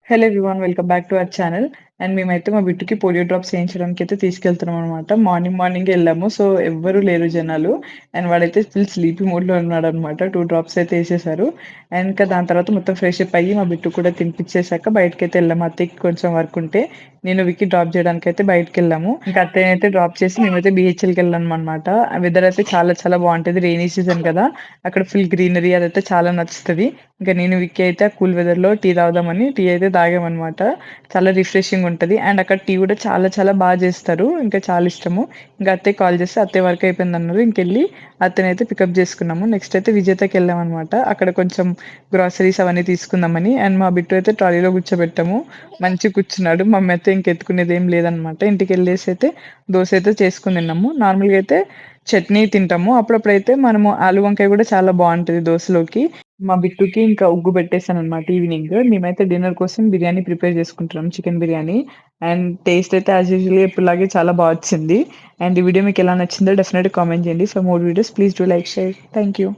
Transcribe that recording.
Hello everyone welcome back to our channel. And మేమైతే మా బిట్టుకి polio drops వేయించడానికి అయితే తీసుకెళ్తున్నాం అనమాట. మార్నింగ్ వెళ్ళాము. సో ఎవ్వరు లేరు జనాలు. అండ్ వాడైతే ఫుల్ స్లీపీ మోడ్లో ఉన్నాడు అనమాట. 2 డ్రాప్స్ అయితే వేసేసారు. అండ్ ఇంకా దాని తర్వాత మొత్తం ఫ్రెష్ అప్ అయ్యి మా బిట్టు కూడా తినిపించేశాక బయటకైతే వెళ్ళాము. అత్తయ్యకి కొంచెం వర్క్ ఉంటే నేను విక్కి డ్రాప్ చేయడానికి అయితే బయటకు వెళ్ళాము. ఇంకా అత్తయ్య అయితే డ్రాప్ చేసి మేమైతే బిహెచ్ఎల్కి వెళ్ళాము అనమాట. వెదర్ అయితే చాలా చాలా బాగుంటుంది. రెయినీ సీజన్ కదా, అక్కడ ఫుల్ గ్రీనరీ అదైతే చాలా నచ్చుతుంది. ఇంకా నేను విక్కీ అయితే ఆ కూల్ వెదర్లో టీ తాగుదామని టీ అయితే తాగామన్నమాట. చాలా రిఫ్రెషింగ్ ఉంటది. అండ్ అక్కడ టీ కూడా చాలా చాలా బాగా చేస్తారు. ఇంకా చాలా ఇష్టము. ఇంకా అత్తయ్య కాల్ చేస్తే అత్తయ్య వర్క్ అయిపోయిందన్నారు. ఇంకెళ్ళి అత్తనైతే పికప్ చేసుకున్నాము. నెక్స్ట్ అయితే విజేతకి వెళ్ళామన్నమాట. అక్కడ కొంచెం గ్రాసరీస్ అవన్నీ తీసుకుందామని. అండ్ మా బిట్టు అయితే ట్రాలీలో కూర్చోబెట్టాము. మంచిగా కూర్చున్నాడు. మా అమ్మ అయితే ఇంకెత్తుకునేది ఏం లేదనమాట. ఇంటికి వెళ్ళేసి అయితే దోశ అయితే చేసుకుని తిన్నాము. నార్మల్గా అయితే చట్నీ తింటాము. అప్పుడప్పుడైతే మనము ఆలు వంకాయ కూడా చాలా బాగుంటుంది దోశలోకి. మా బిట్టుకి ఇంకా ఉగ్గు పెట్టేసాననమాట ఈవినింగ్. మేమైతే డిన్నర్ కోసం బిర్యానీ ప్రిపేర్ చేసుకుంటున్నాం, చికెన్ బిర్యానీ. అండ్ టేస్ట్ అయితే యాజ్ యూజువల్‌గా ఎప్పుడులాగే చాలా బా వచ్చింది. అండ్ ఈ వీడియో మీకు ఎలా నచ్చిందో డెఫినెట్‌గా కామెంట్ చేయండి. For more videos please do like, share. Thank you.